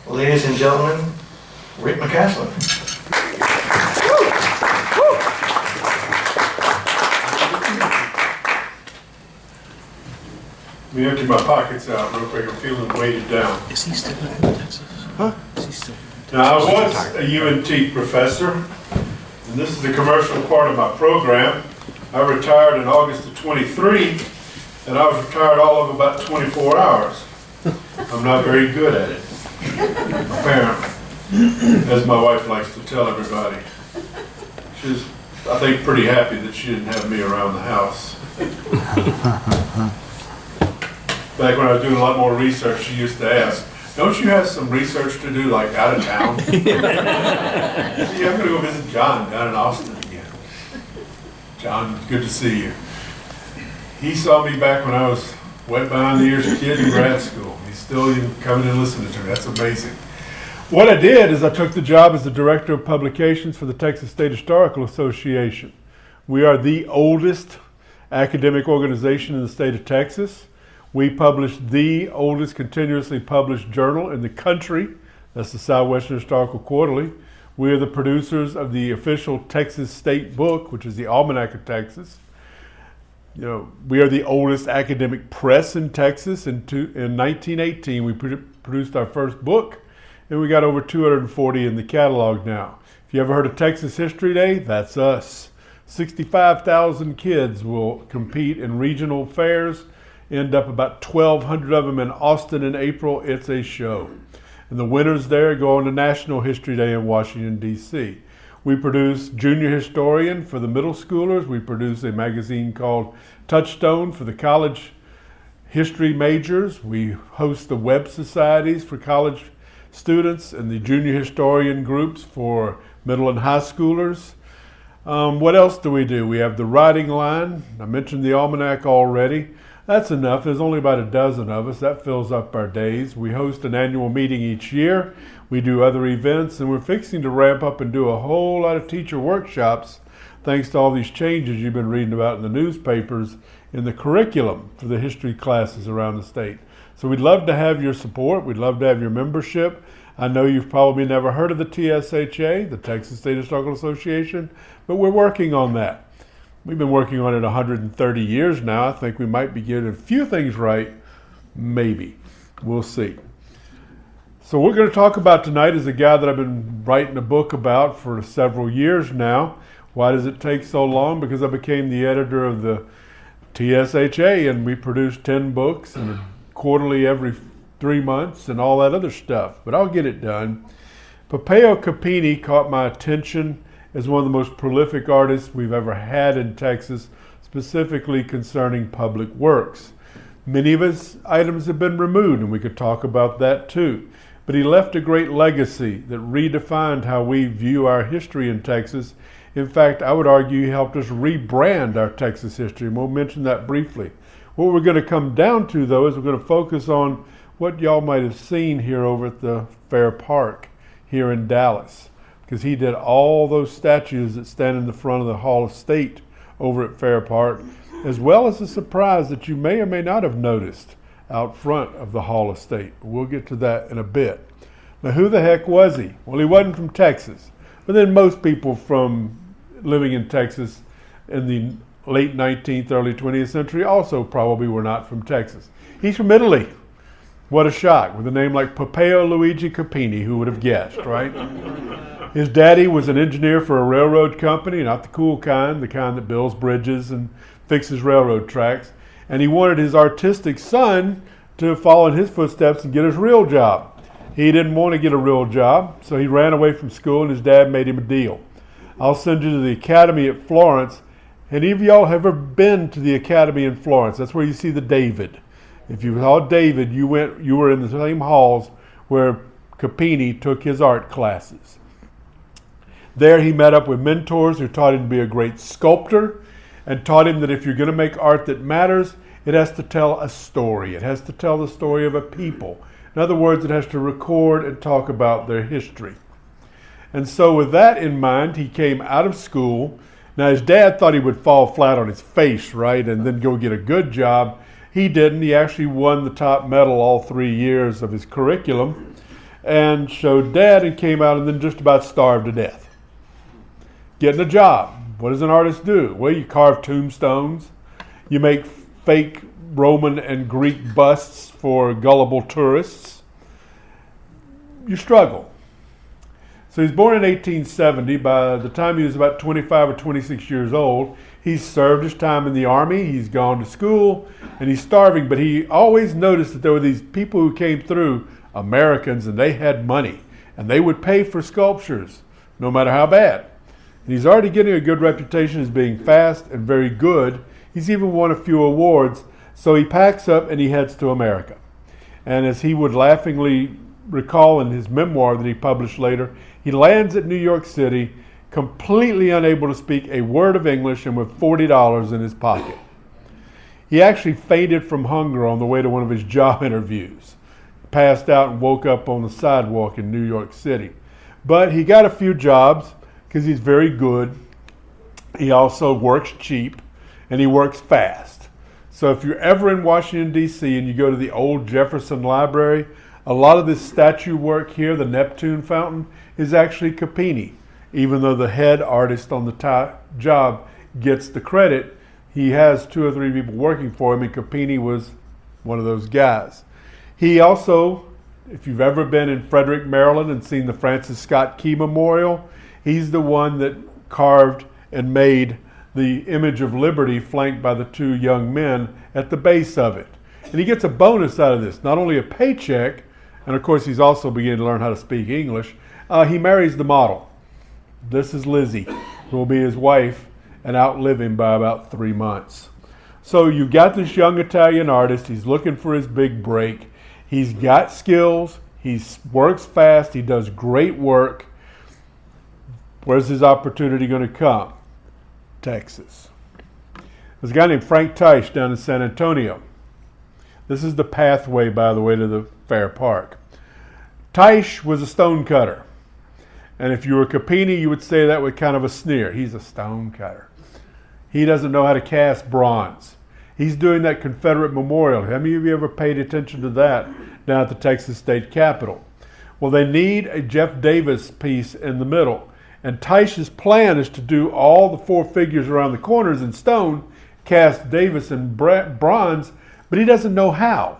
Ladies and gentlemen, Rick McCaslin. Let me empty my pockets out real quick. I'm feeling weighted down. Is he still in Texas? Huh? Is he still in Now, I was a UNT professor, and this is the commercial part of my program. I retired in August of 23, and I was retired all of about 24 hours. I'm not very good at it, apparently, as my wife likes to tell everybody. She's, I think, pretty happy that she didn't have me around the house. Back when I was doing a lot more research, she used to ask, don't you have some research to do, like, out of town? Yeah, I'm going to go visit John down in Austin again. John, good to see you. He saw me back when I was wet behind the ears kid in grad school. He's still even coming and listening to me. That's amazing. What I did is I took the job as the Director of Publications for the Texas State Historical Association. We are the oldest academic organization in the state of Texas. We publish the oldest continuously published journal in the country. That's the Southwestern Historical Quarterly. We are the producers of the official Texas State Book, which is the Almanac of Texas. You know, we are the oldest academic press in Texas. In 1918, we produced our first book, and we got over 240 in the catalog now. If you ever heard of Texas History Day, that's us. 65,000 kids will compete in regional fairs. End up about 1,200 of them in Austin in April. It's a show. And the winners there go on to National History Day in Washington, D.C. We produce Junior Historian for the middle schoolers. We produce a magazine called Touchstone for the college history majors. We host the web societies for college students and the Junior Historian groups for middle and high schoolers. What else do we do? We have the writing line. I mentioned the almanac already. That's enough. There's only about a dozen of us. That fills up our days. We host an annual meeting each year. We do other events, and we're fixing to ramp up and do a whole lot of teacher workshops thanks to all these changes you've been reading about in the newspapers in the curriculum for the history classes around the state. So we'd love to have your support. We'd love to have your membership. I know you've probably never heard of the TSHA, the Texas State Historical Association, but we're working on that. We've been working on it 130 years now. I think we might be getting a few things right, maybe. We'll see. So what we're going to talk about tonight is a guy that I've been writing a book about for several years now. Why does it take so long? Because I became the editor of the TSHA, and we produce 10 books and quarterly every 3 months and all that other stuff. But I'll get it done. Pompeo Coppini caught my attention as one of the most prolific artists we've ever had in Texas, specifically concerning public works. Many of his items have been removed, and we could talk about that too. But he left a great legacy that redefined how we view our history in Texas. In fact, I would argue he helped us rebrand our Texas history, and we'll mention that briefly. What we're going to come down to, though, is we're going to focus on what y'all might have seen here over at the Fair Park here in Dallas, because he did all those statues that stand in the front of the Hall of State over at Fair Park, as well as a surprise that you may or may not have noticed out front of the Hall of State. We'll get to that in a bit. Now, who the heck was he? Well, he wasn't from Texas, but then most people from living in Texas in the late 19th, early 20th century also probably were not from Texas. He's from Italy. What a shock, with a name like Pompeo Luigi Coppini. Who would have guessed, right? His daddy was an engineer for a railroad company, not the cool kind, the kind that builds bridges and fixes railroad tracks. And he wanted his artistic son to follow in his footsteps and get his real job. He didn't want to get a real job, so he ran away from school, and his dad made him a deal. I'll send you to the academy at Florence. Any of y'all have ever been to the academy in Florence? That's where you see the David. If you saw David, you were in the same halls where Coppini took his art classes. There he met up with mentors who taught him to be a great sculptor and taught him that if you're going to make art that matters, it has to tell a story. It has to tell the story of a people. In other words, it has to record and talk about their history. And so with that in mind, he came out of school. Now his dad thought he would fall flat on his face, right, and then go get a good job. He didn't. He actually won the top medal all 3 years of his curriculum. and showed Dad and came out and then just about starved to death. Getting a job. What does an artist do? Well, you carve tombstones. You make fake Roman and Greek busts for gullible tourists. You struggle. So he's born in 1870. By the time he was about 25 or 26 years old, he's served his time in the army, he's gone to school, and he's starving. But he always noticed that there were these people who came through, Americans, and they had money. And they would pay for sculptures, no matter how bad. And he's already getting a good reputation as being fast and very good. He's even won a few awards. So he packs up and he heads to America. And as he would laughingly recall in his memoir that he published later, he lands at New York City, completely unable to speak a word of English and with $40 in his pocket. He actually fainted from hunger on the way to one of his job interviews. Passed out and woke up on the sidewalk in New York City. But he got a few jobs because he's very good. He also works cheap and he works fast. So if you're ever in Washington, D.C. and you go to the old Jefferson Library, a lot of this statue work here, the Neptune Fountain, is actually Coppini. Even though the head artist on the job gets the credit, he has 2 or 3 people working for him, and Coppini was one of those guys. He also, if you've ever been in Frederick, Maryland and seen the Francis Scott Key Memorial, he's the one that carved and made the image of liberty flanked by the 2 young men at the base of it. And he gets a bonus out of this, not only a paycheck, and of course he's also beginning to learn how to speak English. He marries the model. This is Lizzie, who will be his wife and outlive him by about 3 months. So you got this young Italian artist. He's looking for his big break. He's got skills. He works fast. He does great work. Where's his opportunity going to come? Texas. There's a guy named Frank Tisch down in San Antonio. This is the pathway, by the way, to the Fair Park. Tisch was a stone cutter. And if you were Coppini, you would say that with kind of a sneer. He's a stone cutter. He doesn't know how to cast bronze. He's doing that Confederate memorial. How many of you ever paid attention to that down at the Texas State Capitol? Well, they need a Jeff Davis piece in the middle. And Tisch's plan is to do all the 4 figures around the corners in stone, cast Davis in bronze, but he doesn't know how.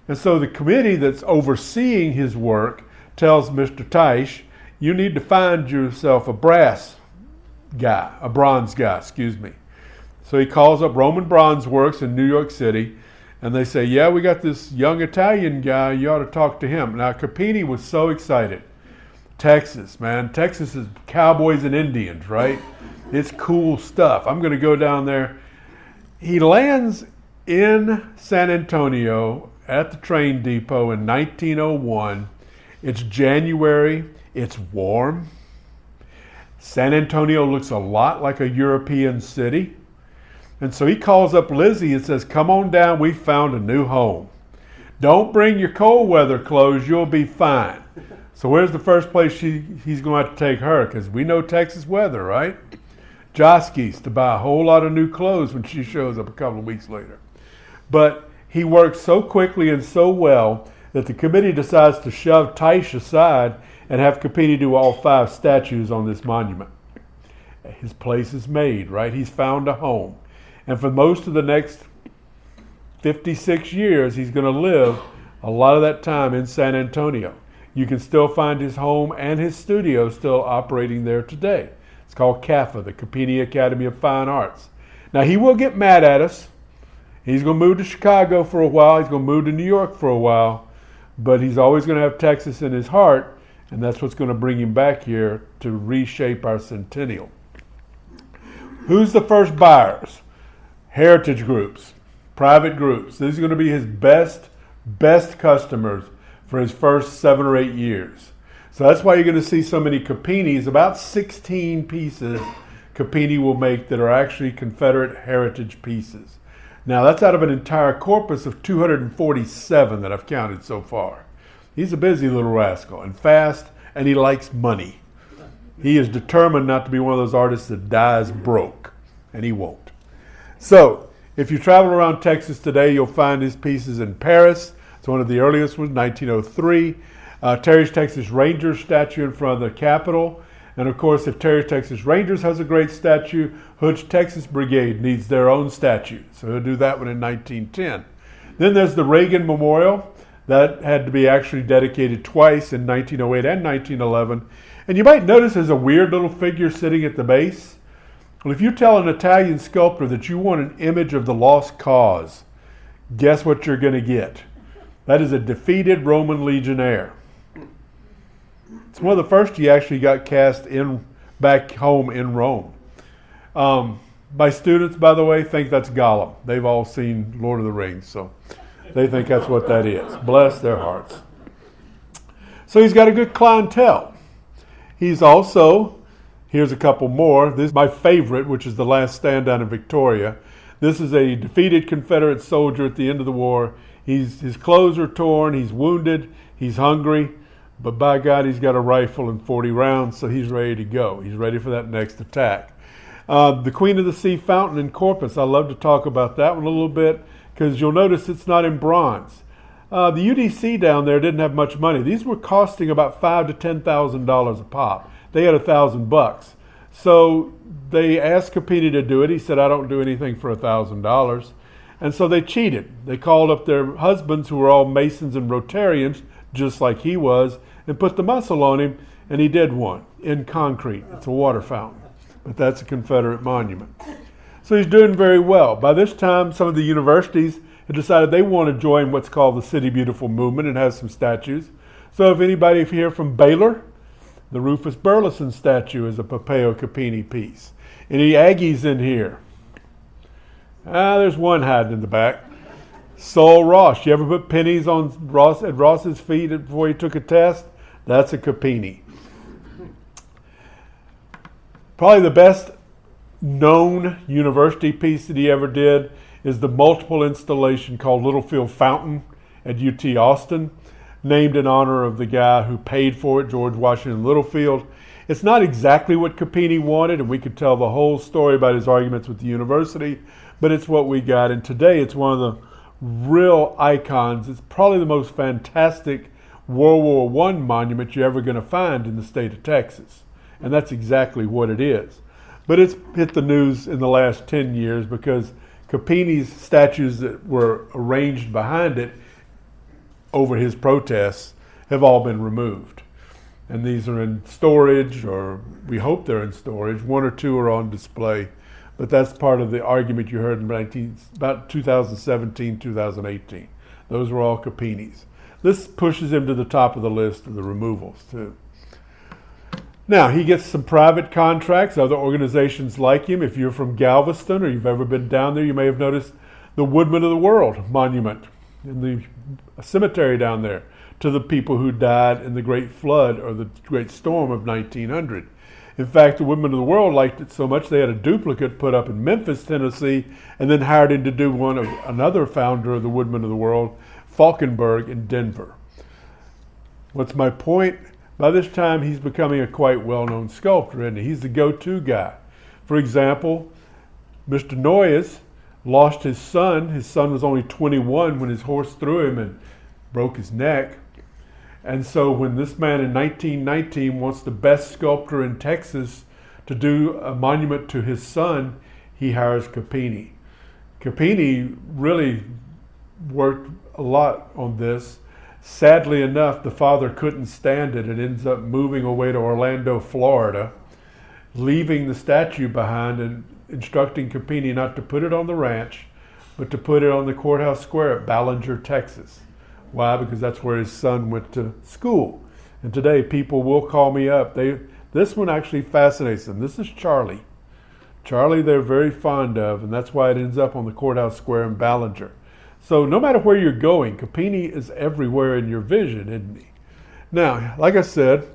And so the committee that's overseeing his work tells Mr. Tisch, you need to find yourself a bronze guy. So he calls up Roman Bronze Works in New York City, and they say, yeah, we got this young Italian guy, you ought to talk to him. Now, Coppini was so excited. Texas, man. Texas is cowboys and Indians, right? It's cool stuff. I'm going to go down there. He lands in San Antonio at the train depot in 1901. It's January. It's warm. San Antonio looks a lot like a European city. And so he calls up Lizzie and says, come on down, we found a new home. Don't bring your cold weather clothes, you'll be fine. So where's the first place he's going to have to take her? Because we know Texas weather, right? Joski's to buy a whole lot of new clothes when she shows up a couple of weeks later. But he works so quickly and so well that the committee decides to shove Tisch aside and have Coppini do all 5 statues on this monument. His place is made, right? He's found a home. And for most of the next 56 years, he's going to live a lot of that time in San Antonio. You can still find his home and his studio still operating there today. It's called CAFA, the Coppini Academy of Fine Arts. Now, he will get mad at us. He's going to move to Chicago for a while. He's going to move to New York for a while. But he's always going to have Texas in his heart, and that's what's going to bring him back here to reshape our centennial. Who's the first buyers? Heritage groups, private groups. These are going to be his best customers for his first 7 or 8 years. So that's why you're going to see so many Coppinis. About 16 pieces Coppini will make that are actually Confederate heritage pieces. Now that's out of an entire corpus of 247 that I've counted so far. He's a busy little rascal and fast, and he likes money. He is determined not to be one of those artists that dies broke, and he won't. So if you travel around Texas today, you'll find his pieces in Paris. It's one of the earliest ones, 1903. Terry's Texas Rangers statue in front of the Capitol. And of course, if Terry's Texas Rangers has a great statue, Hood's Texas Brigade needs their own statue. So he'll do that one in 1910. Then there's the Reagan Memorial. That had to be actually dedicated twice in 1908 and 1911. And you might notice there's a weird little figure sitting at the base. Well, if you tell an Italian sculptor that you want an image of the lost cause, guess what you're going to get? That is a defeated Roman legionnaire. It's one of the first he actually got cast in back home in Rome. My students, by the way, think that's Gollum. They've all seen Lord of the Rings, so they think that's what that is. Bless their hearts. So he's got a good clientele. He's also, here's a couple more. This is my favorite, which is The Last Stand down in Victoria. This is a defeated Confederate soldier at the end of the war. His clothes are torn, he's wounded, he's hungry, but by God, he's got a rifle and 40 rounds, so he's ready to go. He's ready for that next attack. The Queen of the Sea Fountain in Corpus, I love to talk about that one a little bit, because you'll notice it's not in bronze. The UDC down there didn't have much money. These were costing about $5,000 to $10,000 a pop. They had $1,000. So they asked Coppini to do it. He said, I don't do anything for $1,000. And so they cheated. They called up their husbands, who were all Masons and Rotarians, just like he was, and put the muscle on him, and he did one in concrete. It's a water fountain, but that's a Confederate monument. So he's doing very well. By this time, some of the universities had decided they want to join what's called the City Beautiful movement and have some statues. So if anybody here from Baylor, the Rufus Burleson statue is a Pompeo Coppini piece. Any Aggies in here? There's one hiding in the back. Sol Ross. You ever put pennies on at Ross's feet before he took a test? That's a Coppini. Probably the best known university piece that he ever did is the multiple installation called Littlefield Fountain at UT Austin, named in honor of the guy who paid for it, George Washington Littlefield. It's not exactly what Coppini wanted, and we could tell the whole story about his arguments with the university, but it's what we got. And today it's one of the real icons. It's probably the most fantastic World War I monument you're ever going to find in the state of Texas. And that's exactly what it is. But it's hit the news in the last 10 years because Coppini's statues that were arranged behind it over his protests have all been removed. And these are in storage, or we hope they're in storage. One or two are on display. But that's part of the argument you heard in about 2017, 2018. Those were all Coppini's. This pushes him to the top of the list of the removals, too. Now, he gets some private contracts, other organizations like him. If you're from Galveston or you've ever been down there, you may have noticed the Woodmen of the World monument in the cemetery down there to the people who died in the Great Flood or the Great Storm of 1900. In fact, the Woodmen of the World liked it so much they had a duplicate put up in Memphis, Tennessee, and then hired him to do one of another founder of the Woodmen of the World, Falkenberg, in Denver. What's my point? By this time, he's becoming a quite well-known sculptor, and he's the go-to guy. For example, Mr. Noyes lost his son. His son was only 21 when his horse threw him and broke his neck. And so when this man in 1919 wants the best sculptor in Texas to do a monument to his son, he hires Coppini. Coppini really worked a lot on this. Sadly enough, the father couldn't stand it and ends up moving away to Orlando, Florida, leaving the statue behind and instructing Coppini not to put it on the ranch, but to put it on the courthouse square at Ballinger, Texas. Why? Because that's where his son went to school. And today people will call me up. This one actually fascinates them. This is Charlie. Charlie they're very fond of, and that's why it ends up on the courthouse square in Ballinger. So no matter where you're going, Coppini is everywhere in your vision, isn't he? Now, like I said,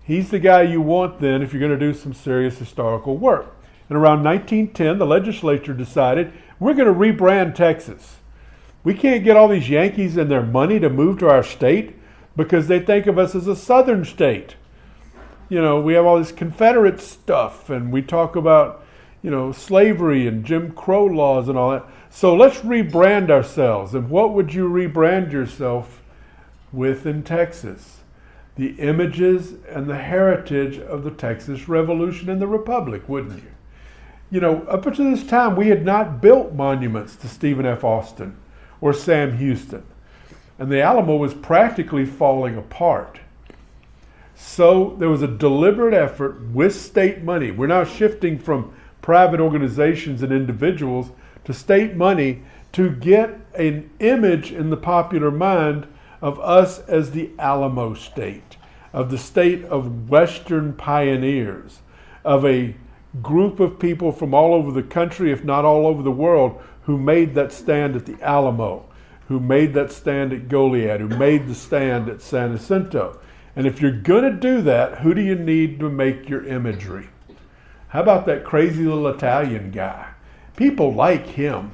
he's the guy you want then if you're going to do some serious historical work. And around 1910, the legislature decided we're going to rebrand Texas. We can't get all these Yankees and their money to move to our state because they think of us as a southern state. You know, we have all this Confederate stuff and we talk about, slavery and Jim Crow laws and all that. So let's rebrand ourselves. And what would you rebrand yourself with in Texas? the images and the heritage of the Texas Revolution and the Republic, wouldn't you? You know, up until this time, we had not built monuments to Stephen F. Austin or Sam Houston. And the Alamo was practically falling apart. So there was a deliberate effort with state money. We're now shifting from private organizations and individuals to state money to get an image in the popular mind of us as the Alamo state, of the state of Western pioneers, of a group of people from all over the country, if not all over the world, who made that stand at the Alamo, who made that stand at Goliad, who made the stand at San Jacinto. And if you're going to do that, who do you need to make your imagery? How about that crazy little Italian guy? People like him.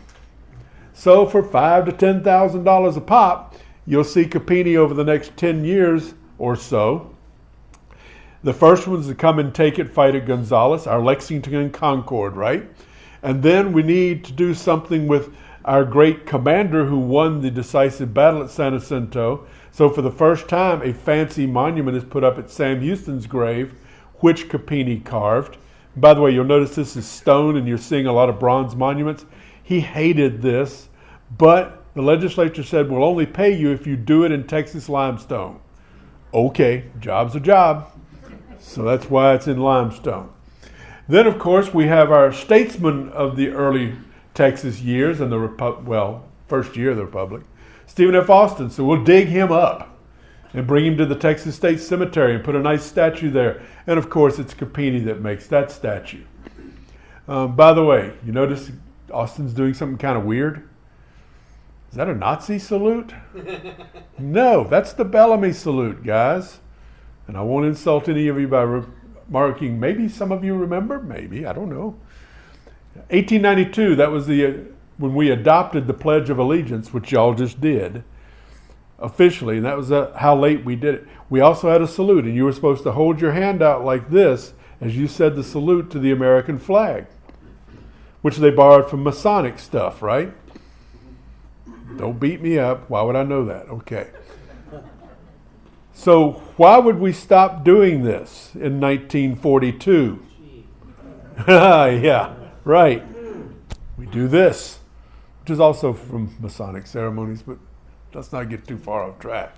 So for $5,000 to $10,000 a pop, you'll see Coppini over the next 10 years or so. The first one's to come and take it, fight at Gonzales, our Lexington and Concord, right? And then we need to do something with our great commander who won the decisive battle at San Jacinto. So for the first time, a fancy monument is put up at Sam Houston's grave, which Coppini carved. By the way, you'll notice this is stone and you're seeing a lot of bronze monuments. He hated this, but the legislature said, we'll only pay you if you do it in Texas limestone. Okay, job's a job. So that's why it's in limestone. Then, of course, we have our statesman of the early Texas years and the first year of the Republic, Stephen F. Austin. So we'll dig him up and bring him to the Texas State Cemetery and put a nice statue there. And of course, it's Coppini that makes that statue. By the way, you notice Austin's doing something kind of weird? Is that a Nazi salute? No, that's the Bellamy salute, guys. And I won't insult any of you by remarking, maybe some of you remember, maybe, I don't know. 1892, that was when we adopted the Pledge of Allegiance, which y'all just did, officially, and that was how late we did it. We also had a salute, and you were supposed to hold your hand out like this as you said the salute to the American flag, which they borrowed from Masonic stuff, right? Don't beat me up. Why would I know that? Okay. So why would we stop doing this in 1942? Yeah, right. We do this, which is also from Masonic ceremonies, but let's not get too far off track.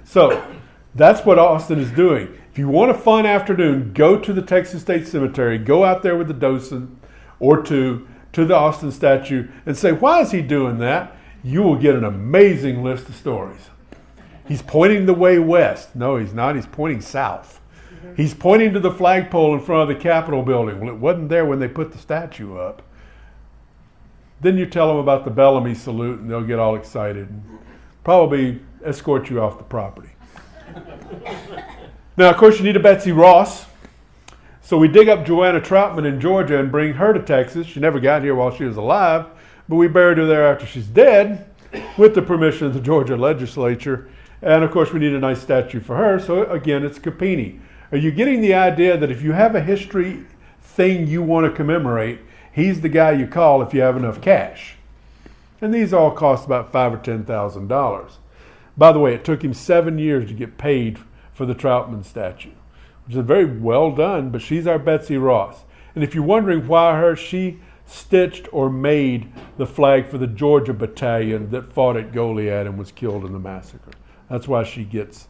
So that's what Austin is doing. If you want a fun afternoon, go to the Texas State Cemetery, go out there with the docent or two to the Austin statue and say, why is he doing that? You will get an amazing list of stories. He's pointing the way west. No, he's not. He's pointing south. He's pointing to the flagpole in front of the Capitol building. Well, it wasn't there when they put the statue up. Then you tell them about the Bellamy salute and they'll get all excited and probably escort you off the property. Now, of course, you need a Betsy Ross. So we dig up Joanna Troutman in Georgia and bring her to Texas. She never got here while she was alive, but we buried her there after she's dead with the permission of the Georgia legislature. And of course, we need a nice statue for her. So again, it's Coppini. Are you getting the idea that if you have a history thing you want to commemorate, he's the guy you call if you have enough cash? And these all cost about $5,000 or $10,000. By the way, it took him 7 years to get paid for the Troutman statue, which is very well done, but she's our Betsy Ross. And if you're wondering why her, she stitched or made the flag for the Georgia battalion that fought at Goliad and was killed in the massacre. That's why she gets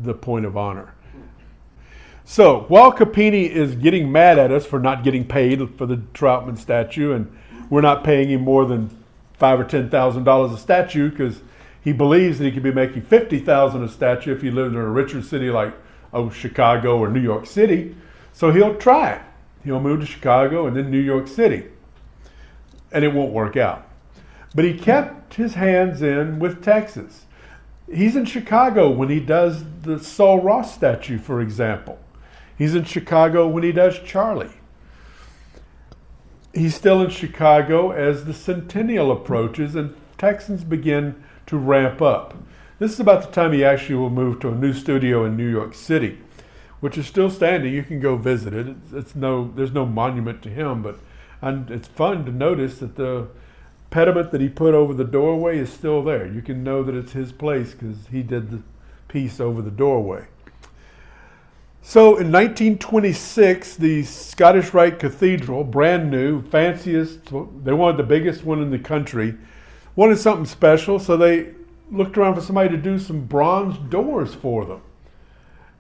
the point of honor. So while Coppini is getting mad at us for not getting paid for the Troutman statue, and we're not paying him more than $5,000 or $10,000 a statue because he believes that he could be making $50,000 a statue if he lived in a richer city like Chicago or New York City. So he'll try it. He'll move to Chicago and then New York City. And it won't work out. But he kept his hands in with Texas. He's in Chicago when he does the Sul Ross statue, for example. He's in Chicago when he does Charlie. He's still in Chicago as the centennial approaches and Texans begin to ramp up. This is about the time he actually will move to a new studio in New York City, which is still standing. You can go visit it. There's no monument to him, but it's fun to notice that the pediment that he put over the doorway is still there. You can know that it's his place because he did the piece over the doorway. So in 1926, the Scottish Rite Cathedral, brand new, fanciest, they wanted the biggest one in the country, wanted something special, so they looked around for somebody to do some bronze doors for them.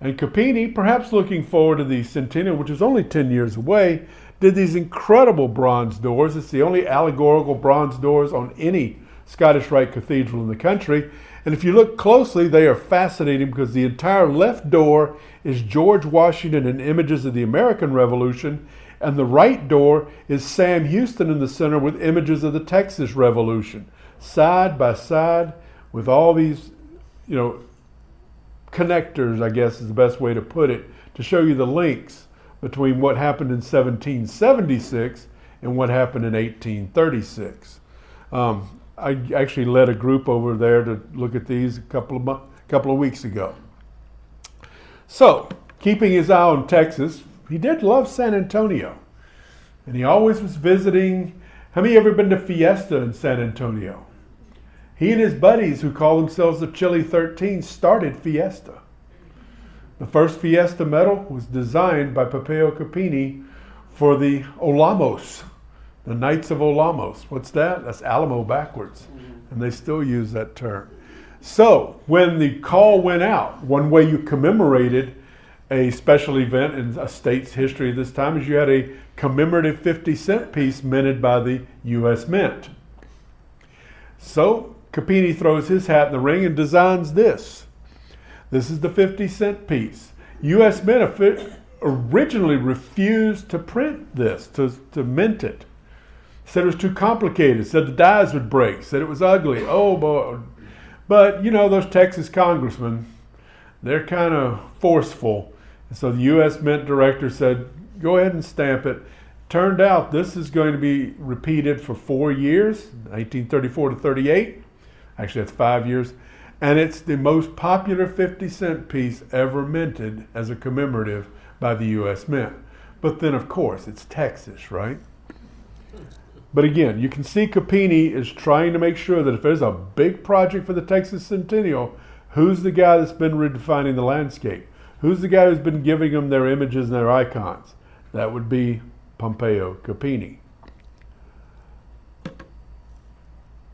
And Coppini, perhaps looking forward to the centennial, which is only 10 years away, did these incredible bronze doors. It's the only allegorical bronze doors on any Scottish Rite Cathedral in the country. And if you look closely, they are fascinating because the entire left door is George Washington and images of the American Revolution, and the right door is Sam Houston in the center with images of the Texas Revolution, side by side with all these, connectors, I guess is the best way to put it, to show you the links between what happened in 1776 and what happened in 1836. I actually led a group over there to look at these a couple of weeks ago. So, keeping his eye on Texas, he did love San Antonio. And he always was visiting. How many ever been to Fiesta in San Antonio? He and his buddies, who call themselves the Chili 13, started Fiesta. The first Fiesta medal was designed by Pompeo Coppini for the Olamos, the Knights of Olamos. What's that? That's Alamo backwards. And they still use that term. So when the call went out, one way you commemorated a special event in a state's history at this time is you had a commemorative 50-cent piece minted by the U.S. Mint. So Coppini throws his hat in the ring and designs this. This is the 50-cent piece. U.S. Mint originally refused to print this, to mint it. Said it was too complicated, said the dies would break, said it was ugly. Oh boy. But, those Texas congressmen, they're kind of forceful. And so the U.S. Mint director said, go ahead and stamp it. Turned out this is going to be repeated for 4 years, 1934 to 38. Actually, that's 5 years. And it's the most popular 50-cent piece ever minted as a commemorative by the U.S. Mint. But then, of course, it's Texas, right? But again, you can see Coppini is trying to make sure that if there's a big project for the Texas Centennial, who's the guy that's been redefining the landscape? Who's the guy who's been giving them their images and their icons? That would be Pompeo Coppini.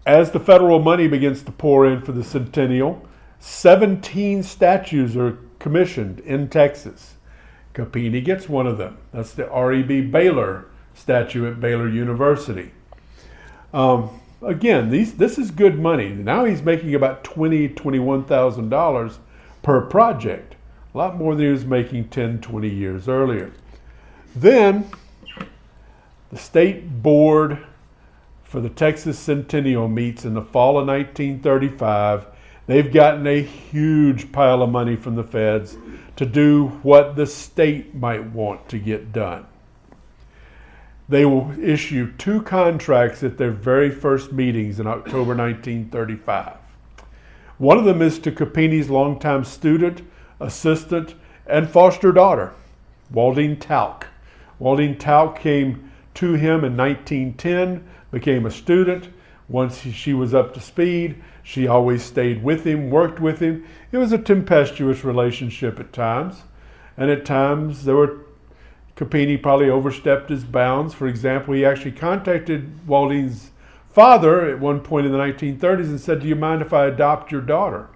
As the federal money begins to pour in for the Centennial, 17 statues are commissioned in Texas. Coppini gets one of them. That's the R.E.B. Baylor statue at Baylor University. Again, this is good money. Now he's making about $21,000 per project. A lot more than he was making 10, 20 years earlier. Then, the state board for the Texas Centennial meets in the fall of 1935. They've gotten a huge pile of money from the feds to do what the state might want to get done. They will issue 2 contracts at their very first meetings in October 1935. One of them is to Coppini's longtime student, assistant, and foster daughter, Waldine Talc. Waldine Talc came to him in 1910, became a student. Once she was up to speed, she always stayed with him, worked with him. It was a tempestuous relationship at times, and at times Coppini probably overstepped his bounds. For example, he actually contacted Waldine's father at one point in the 1930s and said, do you mind if I adopt your daughter?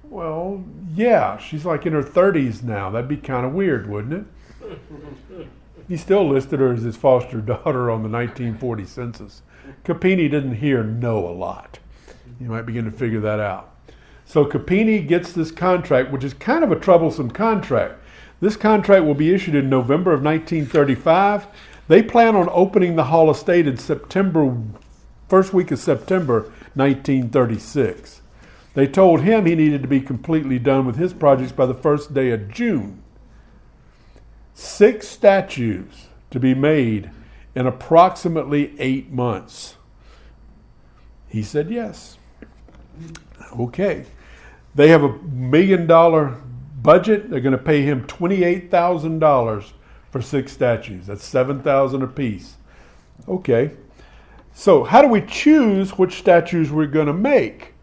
Well, yeah, she's like in her 30s now. That'd be kind of weird, wouldn't it? He still listed her as his foster daughter on the 1940 census. Coppini didn't hear no a lot. You might begin to figure that out. So Coppini gets this contract, which is kind of a troublesome contract. This contract will be issued in November of 1935. They plan on opening the Hall of State in first week of September 1936. They told him he needed to be completely done with his projects by the first day of June. 6 statues to be made in approximately 8 months. He said yes. Okay. They have $1 million budget. They're going to pay him $28,000 for 6 statues. That's $7,000 apiece. Okay. So how do we choose which statues we're going to make?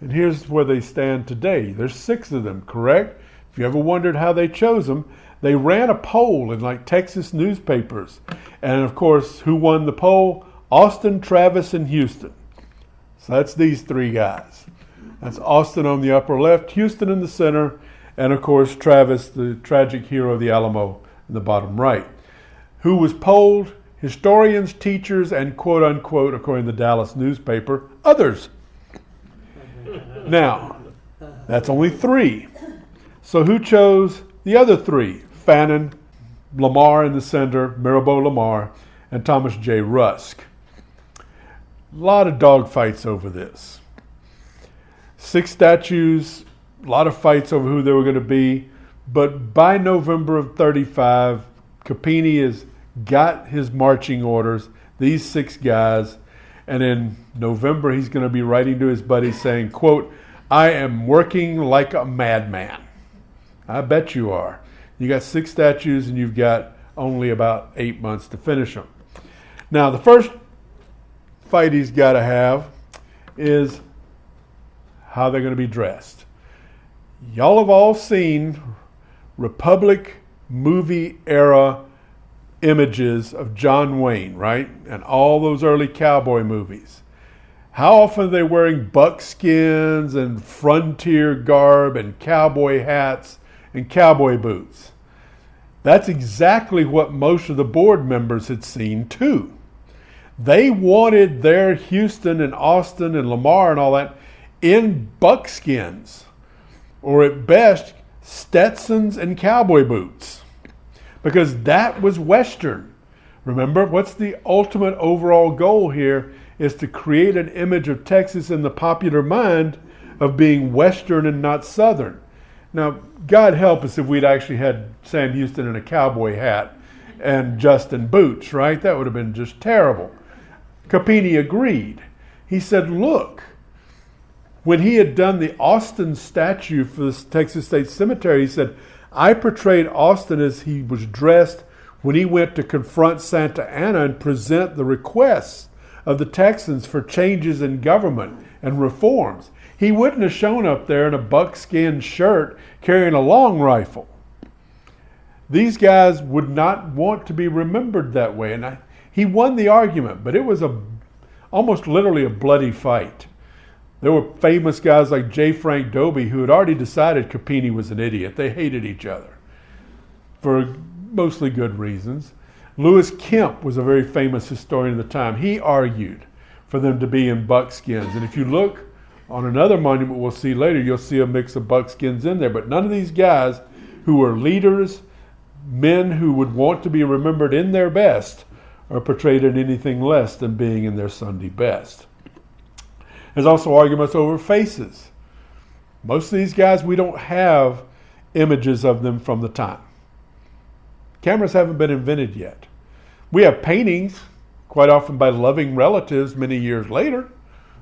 And here's where they stand today. There's 6 of them, correct? If If you ever wondered how they chose them, they ran a poll in like Texas newspapers. And of course, who won the poll? Austin, Travis, and Houston. So that's these three guys. That's Austin on the upper left, Houston in the center, and of course Travis, the tragic hero of the Alamo, in the bottom right. Who was polled? Historians, teachers, and quote unquote, according to the Dallas newspaper, others. Now, that's only three. So who chose the other three? Fannin, Lamar in the center, Mirabeau Lamar, and Thomas J. Rusk. A lot of dogfights over this. 6 statues, a lot of fights over who they were going to be. But by November of 35, Coppini has got his marching orders, these 6 guys. And in November, he's going to be writing to his buddies saying, quote, I am working like a madman. I bet you are. You got 6 statues and you've got only about 8 months to finish them. Now, the first fight he's got to have is how they're going to be dressed. Y'all have all seen Republic movie era images of John Wayne, right? And all those early cowboy movies. How often are they wearing buckskins and frontier garb and cowboy hats and cowboy boots? That's exactly what most of the board members had seen too. They wanted their Houston and Austin and Lamar and all that in buckskins, or at best, Stetsons and cowboy boots, because that was Western. Remember, what's the ultimate overall goal here is to create an image of Texas in the popular mind of being Western and not Southern. Now, God help us if we'd actually had Sam Houston in a cowboy hat and Justin boots, right? That would have been just terrible. Coppini agreed. He said, look, when he had done the Austin statue for the Texas State Cemetery, he said, I portrayed Austin as he was dressed when he went to confront Santa Anna and present the requests of the Texans for changes in government and reforms. He wouldn't have shown up there in a buckskin shirt carrying a long rifle. These guys would not want to be remembered that way. And he won the argument, but it was almost literally a bloody fight. There were famous guys like J. Frank Dobie who had already decided Coppini was an idiot. They hated each other for mostly good reasons. Lewis Kemp was a very famous historian of the time. He argued for them to be in buckskins. And if you look on another monument we'll see later, you'll see a mix of buckskins in there. But none of these guys who were leaders, men who would want to be remembered in their best, are portrayed in anything less than being in their Sunday best. There's also arguments over faces. Most of these guys, we don't have images of them from the time. Cameras haven't been invented yet. We have paintings, quite often by loving relatives many years later,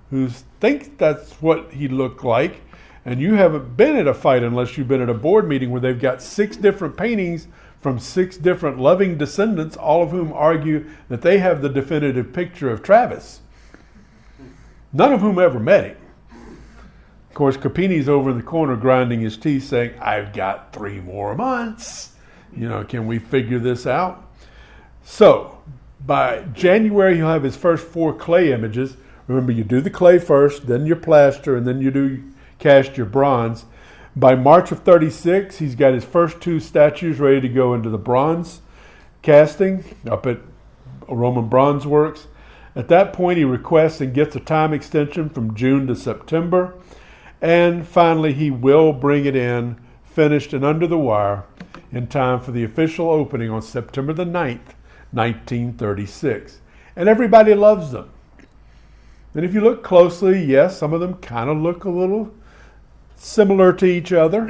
who think that's what he looked like. And you haven't been at a fight unless you've been at a board meeting where they've got 6 different paintings from 6 different loving descendants, all of whom argue that they have the definitive picture of Travis. None of whom ever met him. Of course, Coppini's over in the corner grinding his teeth saying, I've got 3 more months. Can we figure this out? So, by January, he'll have his first 4 clay images. Remember, you do the clay first, then your plaster, and then you cast your bronze. By March of 36, he's got his first 2 statues ready to go into the bronze casting up at Roman Bronze Works. At that point, he requests and gets a time extension from June to September. And finally, he will bring it in, finished and under the wire, in time for the official opening on September the 9th, 1936. And everybody loves them. And if you look closely, yes, some of them kind of look a little similar to each other.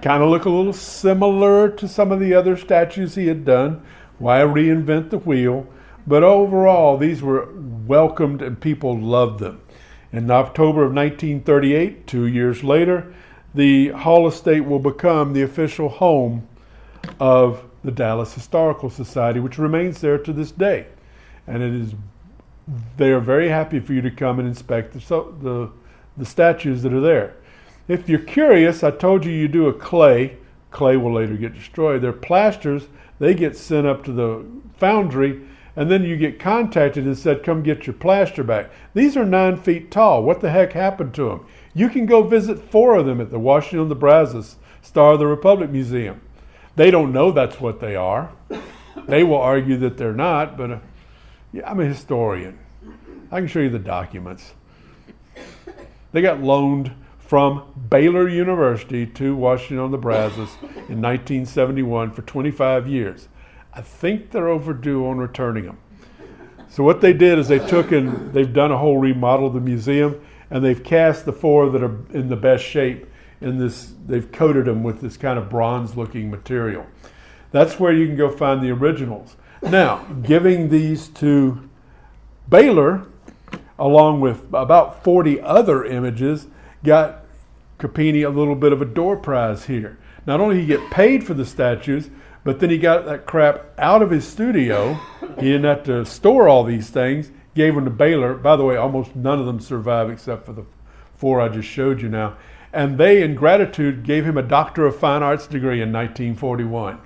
Kind of look a little similar to some of the other statues he had done. Why reinvent the wheel? But overall, these were welcomed and people loved them. In October of 1938, 2 years later, the Hall Estate will become the official home of the Dallas Historical Society, which remains there to this day. And they are very happy for you to come and inspect the statues that are there. If you're curious, I told you do a clay. Clay will later get destroyed. They're plasters. They get sent up to the foundry, and then you get contacted and said, come get your plaster back. These are 9 feet tall. What the heck happened to them? You can go visit 4 of them at the Washington, Nebraska Star of the Republic Museum. They don't know that's what they are. They will argue that they're not, but yeah, I'm a historian. I can show you the documents. They got loaned from Baylor University to Washington, Nebraska in 1971 for 25 years. I think they're overdue on returning them. So what they did is they've done a whole remodel of the museum, and they've cast the 4 that are in the best shape in this. They've coated them with this kind of bronze-looking material. That's where you can go find the originals. Now, giving these to Baylor, along with about 40 other images, got Coppini a little bit of a door prize here. Not only did he get paid for the statues, but then he got that crap out of his studio. He didn't have to store all these things. Gave them to Baylor. By the way, almost none of them survive except for the 4 I just showed you now. And they, in gratitude, gave him a Doctor of Fine Arts degree in 1941.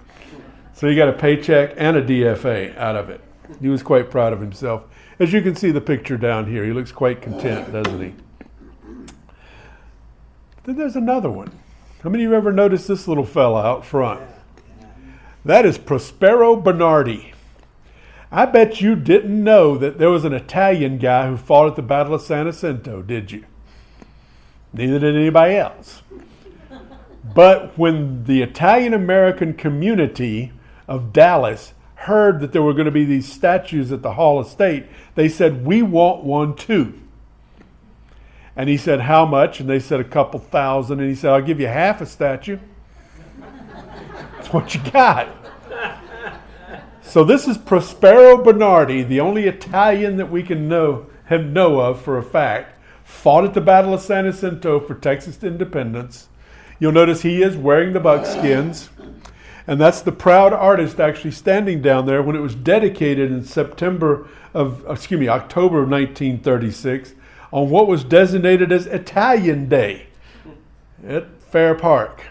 So he got a paycheck and a DFA out of it. He was quite proud of himself. As you can see the picture down here, he looks quite content, doesn't he? Then there's another one. How many of you ever noticed this little fella out front? That is Prospero Bernardi. I bet you didn't know that there was an Italian guy who fought at the Battle of San Jacinto, did you? Neither did anybody else. But when the Italian-American community of Dallas heard that there were going to be these statues at the Hall of State, they said, we want one too. And he said, how much? And they said a couple thousand. And he said, I'll give you half a statue. That's what you got. So this is Prospero Bernardi, the only Italian that we can know of for a fact, fought at the Battle of San Jacinto for Texas independence. You'll notice he is wearing the buckskins. And that's the proud artist actually standing down there when it was dedicated in October of 1936 on what was designated as Italian Day at Fair Park.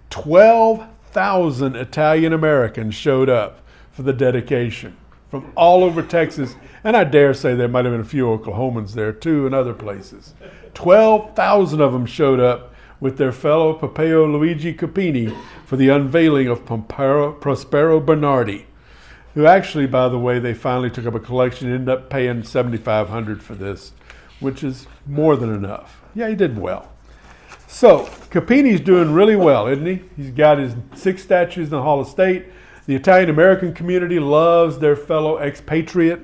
12,000 Italian Americans showed up for the dedication from all over Texas, and I dare say there might have been a few Oklahomans there too and other places. 12,000 of them showed up with their fellow Pompeo Luigi Coppini for the unveiling of Prospero Bernardi, who actually, by the way, they finally took up a collection and ended up paying $7,500 for this, which is more than enough. Yeah, he did well. So, Coppini's doing really well, isn't he? He's got his 6 statues in the Hall of State. The Italian-American community loves their fellow expatriate.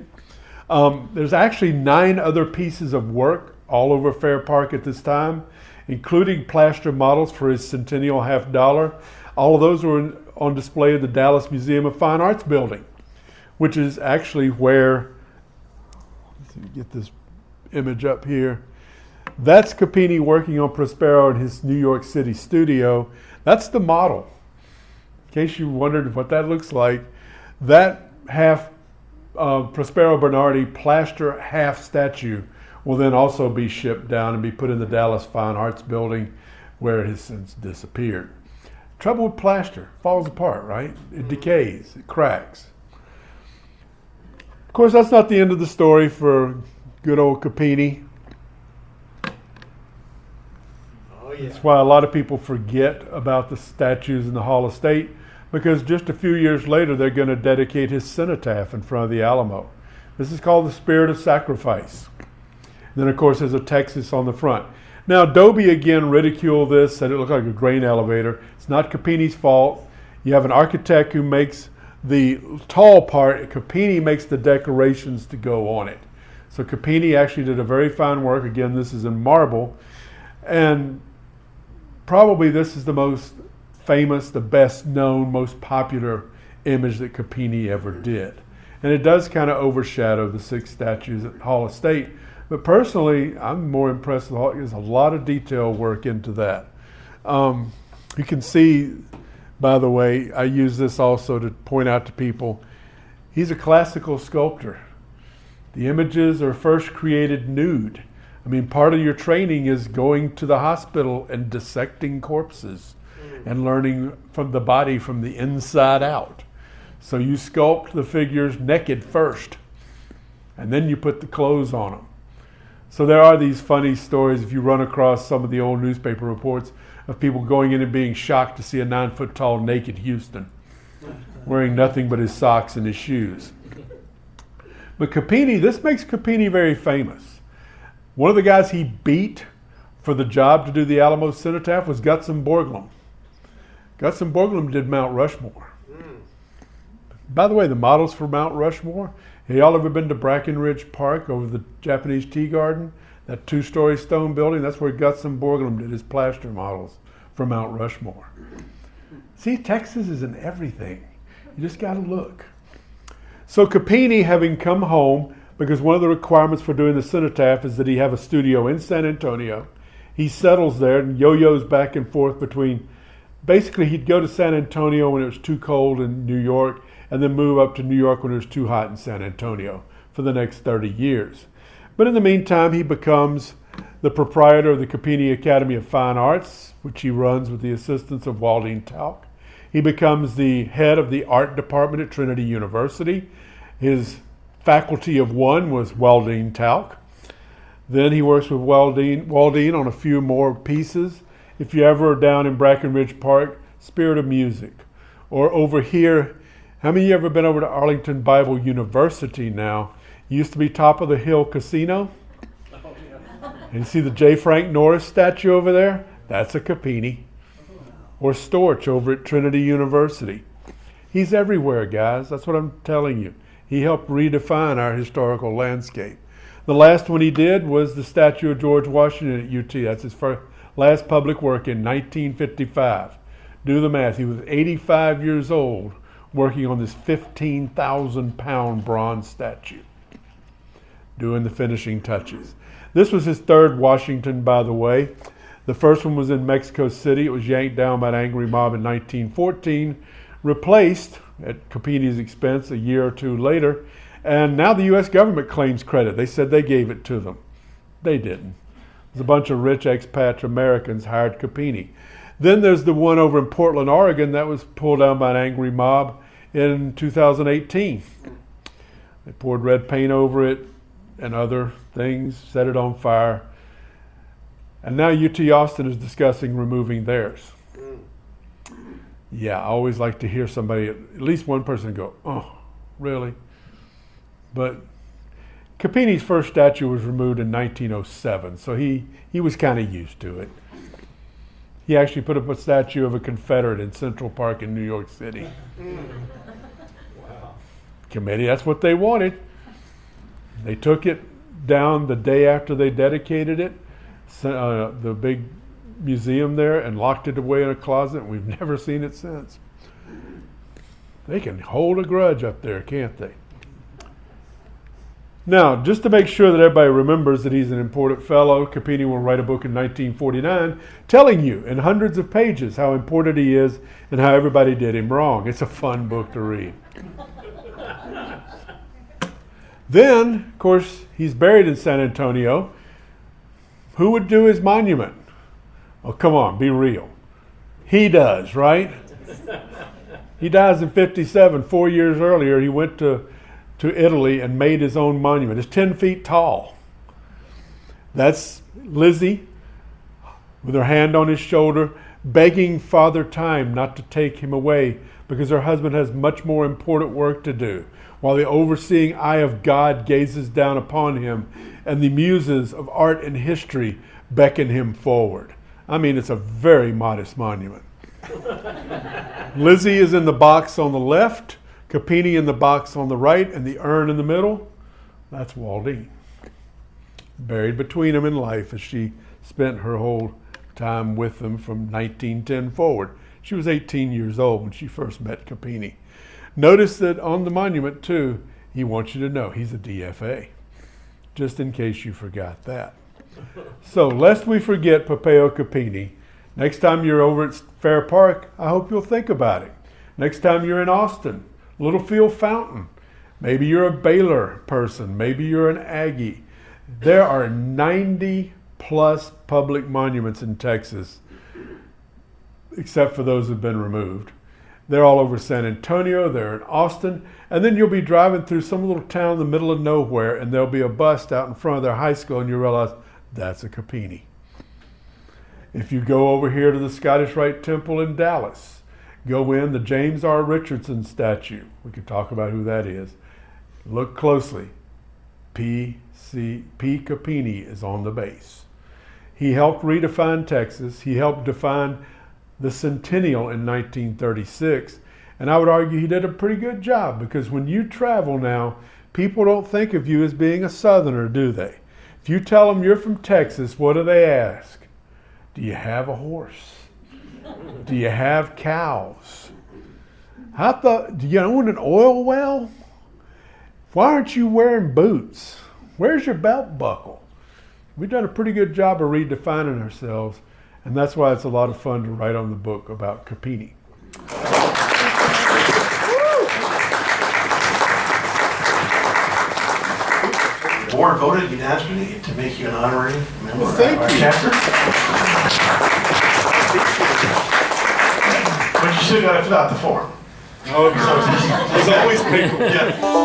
There's actually 9 other pieces of work all over Fair Park at this time, including plaster models for his centennial $50. All of those were on display at the Dallas Museum of Fine Arts building, which is actually where, let's get this image up here. That's Coppini working on Prospero in his New York City studio. That's the model. In case you wondered what that looks like, that half Prospero Bernardi plaster half statue will then also be shipped down and be put in the Dallas Fine Arts building, where it has since disappeared. Trouble with plaster, falls apart, right? It decays, it cracks. Of course, that's not the end of the story for good old Coppini. Oh, yeah. That's why a lot of people forget about the statues in the Hall of State, because just a few years later, they're going to dedicate his cenotaph in front of the Alamo. This is called the Spirit of Sacrifice. And then, of course, there's a Texas on the front. Now, Dobie again ridiculed this, said it looked like a grain elevator. It's not Coppini's fault. You have an architect who makes the tall part. Coppini makes the decorations to go on it. So Coppini actually did a very fine work. Again, this is in marble. And probably this is the most famous, the best known, most popular image that Coppini ever did. And it does kind of overshadow the 6 statues at Hall of State. But personally, I'm more impressed with there's a lot of detail work into that. You can see, by the way, I use this also to point out to people, he's a classical sculptor. The images are first created nude. I mean, part of your training is going to the hospital and dissecting corpses and learning from the body from the inside out. So you sculpt the figures naked first, and then you put the clothes on them. So there are these funny stories, if you run across some of the old newspaper reports, of people going in and being shocked to see a 9-foot-tall naked Houston wearing nothing but his socks and his shoes. But Coppini, this makes Coppini very famous. One of the guys he beat for the job to do the Alamo Cenotaph was Gutzon Borglum. Gutzon Borglum did Mount Rushmore. By the way, the models for Mount Rushmore, have y'all ever been to Brackenridge Park over the Japanese tea garden? That 2-story stone building, that's where Gutzon Borglum did his plaster models for Mount Rushmore. See, Texas is in everything. You just got to look. So Coppini, having come home, because one of the requirements for doing the cenotaph is that he have a studio in San Antonio, he settles there and yo-yos back and forth between, basically he'd go to San Antonio when it was too cold in New York, and then move up to New York when it was too hot in San Antonio for the next 30 years. But in the meantime, he becomes the proprietor of the Coppini Academy of Fine Arts, which he runs with the assistance of Waldine Talc. He becomes the head of the art department at Trinity University. His faculty of one was Waldine Talc. Then he works with Waldine on a few more pieces. If you ever are down in Brackenridge Park, Spirit of Music. Or over here, how many of you ever been over to Arlington Bible University now? It used to be Top of the Hill Casino. And you see the J. Frank Norris statue over there? That's a Coppini. Or Storch over at Trinity University. He's everywhere, guys. That's what I'm telling you. He helped redefine our historical landscape. The last one he did was the statue of George Washington at UT. That's his last public work in 1955. Do the math. He was 85 years old working on this 15,000-pound bronze statue, doing the finishing touches. This was his third Washington, by the way. The first one was in Mexico City. It was yanked down by an angry mob in 1914, replaced at Coppini's expense a year or two later, and now the U.S. government claims credit. They said they gave it to them. They didn't. There's a bunch of rich expat Americans hired Coppini. Then there's the one over in Portland, Oregon, that was pulled down by an angry mob in 2018. They poured red paint over it and other things, set it on fire. And now UT Austin is discussing removing theirs. Yeah, I always like to hear somebody, at least one person go, oh, really? But Coppini's first statue was removed in 1907, so he was kind of used to it. He actually put up a statue of a Confederate in Central Park in New York City. Wow. Committee, that's what they wanted. They took it down the day after they dedicated it, the big museum there, and locked it away in a closet. We've never seen it since. They can hold a grudge up there, can't they? Now, just to make sure that everybody remembers that he's an important fellow, Coppini will write a book in 1949 telling you in hundreds of pages how important he is and how everybody did him wrong. It's a fun book to read. Then, of course, he's buried in San Antonio. Who would do his monument? Oh, come on, be real. He does, right? He dies in 57. 4 years earlier, he went to Italy and made his own monument. It's 10 feet tall. That's Lizzie with her hand on his shoulder, begging Father Time not to take him away because her husband has much more important work to do, while the overseeing eye of God gazes down upon him and the muses of art and history beckon him forward. I mean, it's a very modest monument. Lizzie is in the box on the left, Coppini in the box on the right, and the urn in the middle. That's Waldine. Buried between them in life as she spent her whole time with them from 1910 forward. She was 18 years old when she first met Coppini. Notice that on the monument, too, he wants you to know he's a DFA, just in case you forgot that. So, lest we forget Pompeo Coppini, next time you're over at Fair Park, I hope you'll think about it. Next time you're in Austin, Littlefield Fountain, maybe you're a Baylor person, maybe you're an Aggie. There are 90 plus public monuments in Texas, except for those that have been removed. They're all over San Antonio, they're in Austin, and then you'll be driving through some little town in the middle of nowhere, and there'll be a bust out in front of their high school, and you realize that's a Coppini. If you go over here to the Scottish Rite Temple in Dallas, go in the James R. Richardson statue. We could talk about who that is. Look closely. P. Coppini is on the base. He helped redefine Texas. He helped define the centennial in 1936. And I would argue he did a pretty good job, because when you travel now, people don't think of you as being a Southerner, do they? If you tell them you're from Texas, what do they ask? Do you have a horse? Do you have cows? Do you own an oil well? Why aren't you wearing boots? Where's your belt buckle? We've done a pretty good job of redefining ourselves, and that's why it's a lot of fun to write on the book about Coppini. The board voted unanimously to make you an honorary member Well, thank of our you. chapter. But you still got to fill out the form. Oh, there's always people. Yeah.